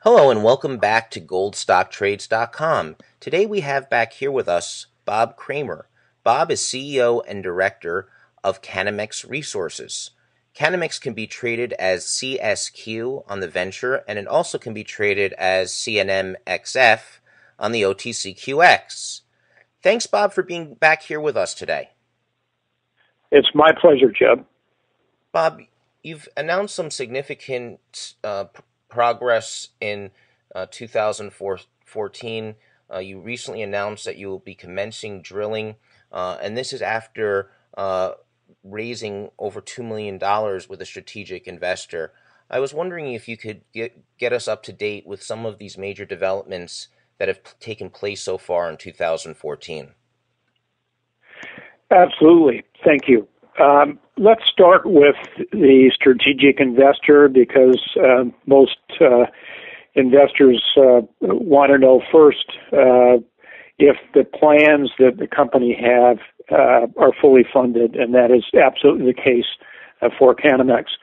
Hello and welcome back to goldstocktrades.com. Today we have back here with us Bob Kramer. Bob is CEO and Director of Canamex Resources. Canamex can be traded as CSQ on the venture, and it also can be traded as CNMXF on the OTCQX. Thanks, Bob, for being back here with us today. It's my pleasure, Jeb. Bob, you've announced some significant progress in 2014. You recently announced that you will be commencing drilling, and this is after raising over $2 million with a strategic investor. I was wondering if you could get us up to date with some of these major developments that have taken place so far in 2014. Absolutely. Thank you. Let's start with the strategic investor because most investors want to know first if the plans that the company have are fully funded, and that is absolutely the case for Canamex.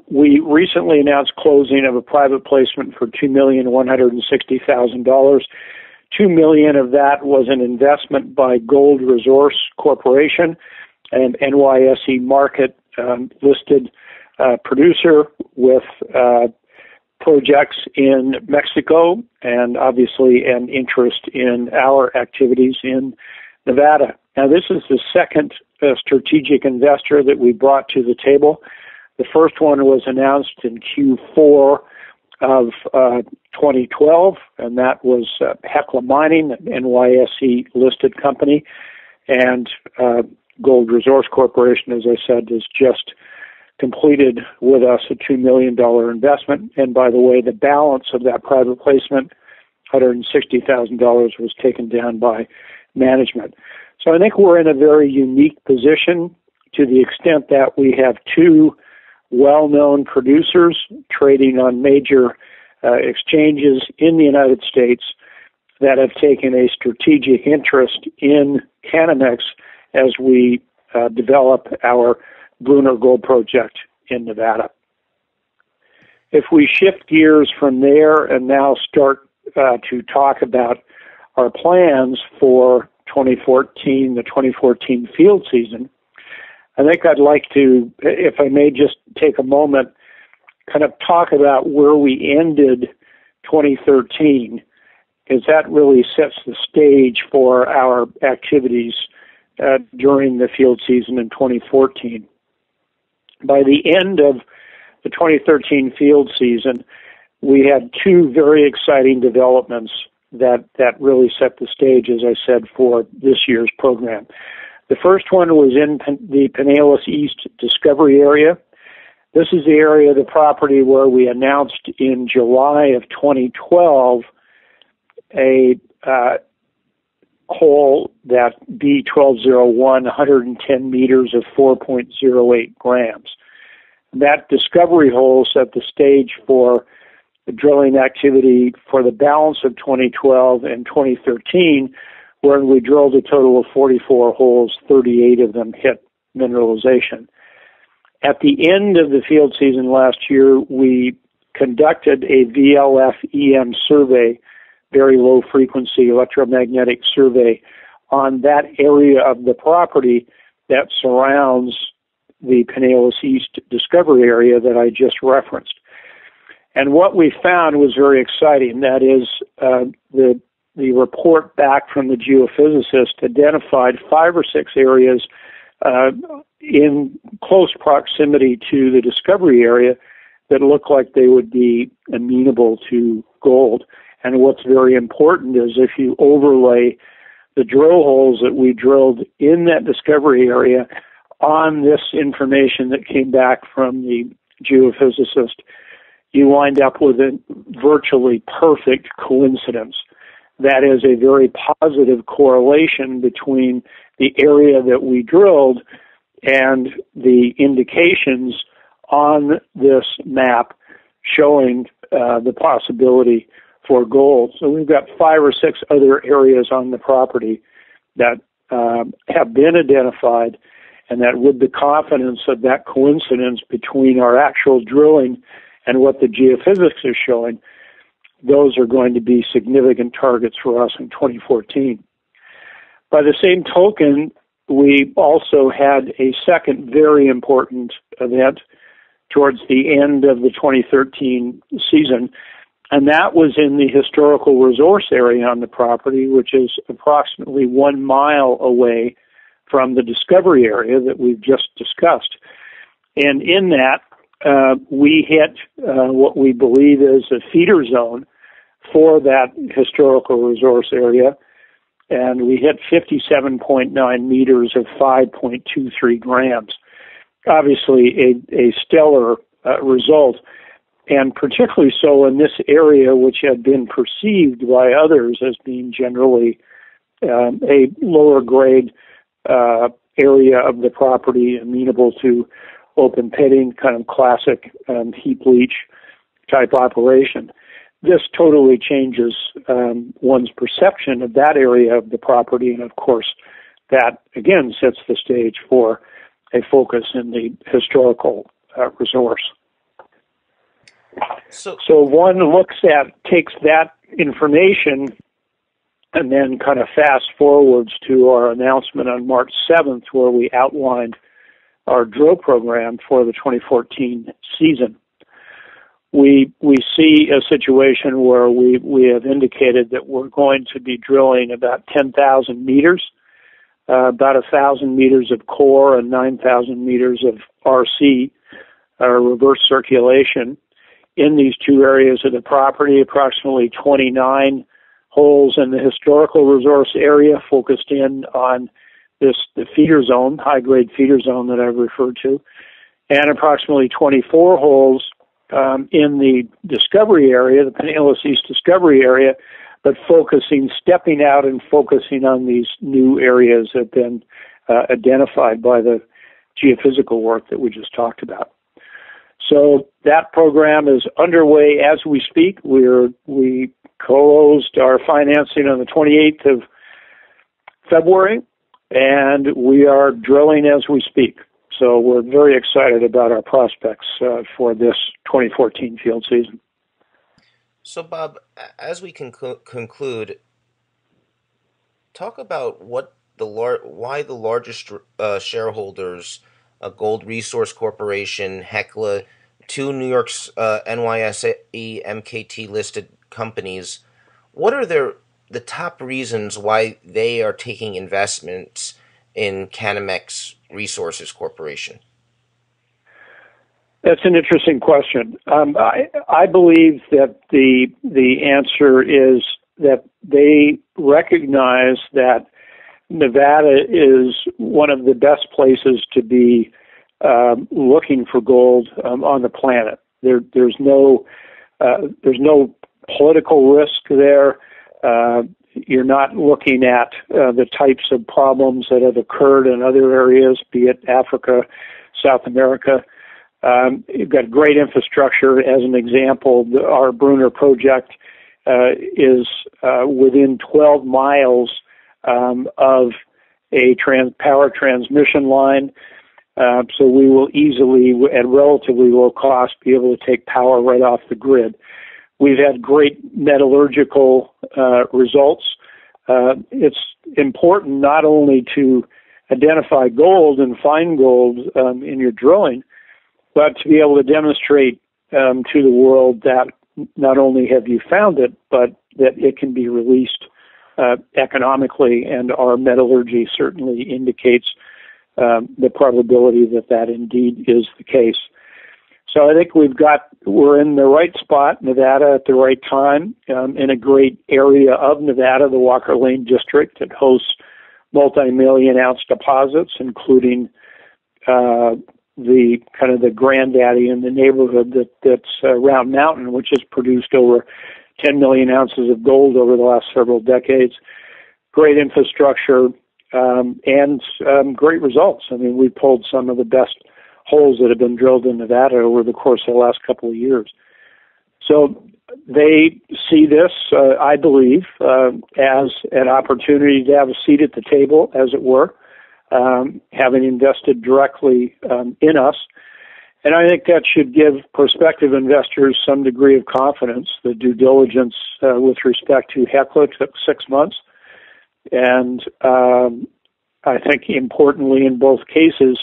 We recently announced closing of a private placement for $2,160,000. $2 million of that was an investment by Gold Resource Corporation, an NYSE market listed producer with projects in Mexico and obviously an interest in our activities in Nevada. Now, this is the second strategic investor that we brought to the table. The first one was announced in Q4 of 2012, and that was Hecla Mining, an NYSE listed company, and Gold Resource Corporation, as I said, has just completed with us a $2 million investment. And by the way, the balance of that private placement, $160,000, was taken down by management. So I think we're in a very unique position to the extent that we have two well-known producers trading on major exchanges in the United States that have taken a strategic interest in Canamex as we develop our Bruner gold project in Nevada. If we shift gears from there and now start to talk about our plans for 2014, the 2014 field season, I think I'd like to, if I may just take a moment, kind of talk about where we ended 2013, because that really sets the stage for our activities during the field season in 2014. By the end of the 2013 field season, we had two very exciting developments that really set the stage, as I said, for this year's program. The first one was in the Penelas East Discovery area. This is the area of the property where we announced in July of 2012 a hole, that B1201, 110 meters of 4.08 grams. That discovery hole set the stage for the drilling activity for the balance of 2012 and 2013, where we drilled a total of 44 holes, 38 of them hit mineralization. At the end of the field season last year, we conducted a VLF-EM survey, very low frequency electromagnetic survey, on that area of the property that surrounds the Penelas East Discovery area that I just referenced. And what we found was very exciting. That is, the report back from the geophysicist identified 5 or 6 areas in close proximity to the discovery area that look like they would be amenable to gold. And what's very important is if you overlay the drill holes that we drilled in that discovery area on this information that came back from the geophysicist, you wind up with a virtually perfect coincidence. That is a very positive correlation between the area that we drilled and the indications on this map showing the possibility for gold. So we've got 5 or 6 other areas on the property that have been identified, and that with the confidence of that coincidence between our actual drilling and what the geophysics is showing, those are going to be significant targets for us in 2014. By the same token, we also had a second very important event towards the end of the 2013 season, and that was in the historical resource area on the property, which is approximately 1 mile away from the discovery area that we've just discussed. And in that, we hit what we believe is a feeder zone for that historical resource area, and we hit 57.9 meters of 5.23 grams. Obviously, a stellar result, and particularly so in this area, which had been perceived by others as being generally a lower grade area of the property, amenable to open pitting, kind of classic heap leach type operation. This totally changes one's perception of that area of the property, and of course, that again sets the stage for a focus in the historical resource. So one takes that information and then kind of fast forwards to our announcement on March 7th, where we outlined our drill program for the 2014 season. We see a situation where we have indicated that we're going to be drilling about 10,000 meters, about 1,000 meters of core and 9,000 meters of RC, reverse circulation, in these two areas of the property, approximately 29 holes in the historical resource area focused in on the feeder zone, high-grade feeder zone that I've referred to, and approximately 24 holes in the discovery area, the Penelas East Discovery area, but stepping out and focusing on these new areas that have been identified by the geophysical work that we just talked about. So that program is underway as we speak. We closed our financing on the 28th of February, and we are drilling as we speak. So we're very excited about our prospects for this 2014 field season. So, Bob, as we conclude, talk about why the largest shareholders, Gold Resource Corporation, Hecla, two New York's NYSE MKT listed companies. What are the top reasons why they are taking investments in Canamex Resources Corporation? That's an interesting question. I believe that the answer is that they recognize that Nevada is one of the best places to be looking for gold on the planet. There's no political risk there. You're not looking at the types of problems that have occurred in other areas, be it Africa, South America. You've got great infrastructure. As an example, our Bruner project is within 12 miles of a power transmission line. So we will easily, at relatively low cost, be able to take power right off the grid. We've had great metallurgical results. It's important not only to identify gold and find gold in your drilling, but to be able to demonstrate to the world that not only have you found it, but that it can be released economically, and our metallurgy certainly indicates the probability that indeed is the case. So I think we're in the right spot, Nevada, at the right time, in a great area of Nevada, the Walker Lane District. It hosts multi-million ounce deposits, including the kind of the granddaddy in the neighborhood that's Round Mountain, which has produced over 10 million ounces of gold over the last several decades. Great infrastructure and great results. I mean, we pulled some of the best holes that have been drilled in Nevada over the course of the last couple of years. So They see this, I believe, as an opportunity to have a seat at the table, as it were, having invested directly in us. And I think that should give prospective investors some degree of confidence. The due diligence with respect to Hecla took 6 months. And I think importantly in both cases,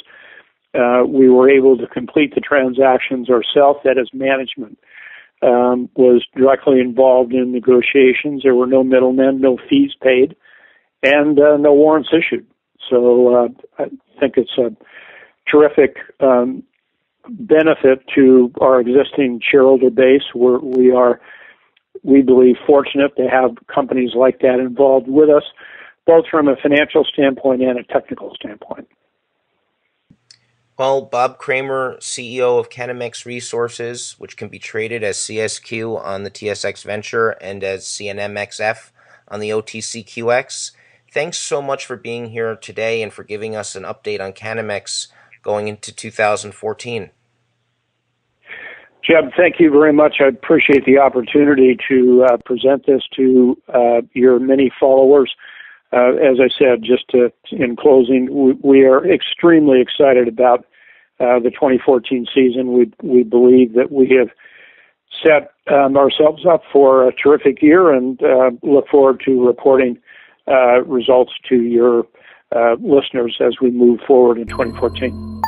we were able to complete the transactions ourselves. That is, management was directly involved in negotiations. There were no middlemen, no fees paid, and no warrants issued. So I think it's a terrific benefit to our existing shareholder base. We believe, fortunate to have companies like that involved with us, both from a financial standpoint and a technical standpoint. Well, Bob Kramer, CEO of Canamex Resources, which can be traded as CSQ on the TSX Venture and as CNMXF on the OTCQX. Thanks so much for being here today and for giving us an update on Canamex going into 2014. Jeb, thank you very much. I appreciate the opportunity to present this to your many followers. As I said, in closing, we are extremely excited about the 2014 season. We believe that we have set ourselves up for a terrific year and look forward to reporting results to your listeners as we move forward in 2014.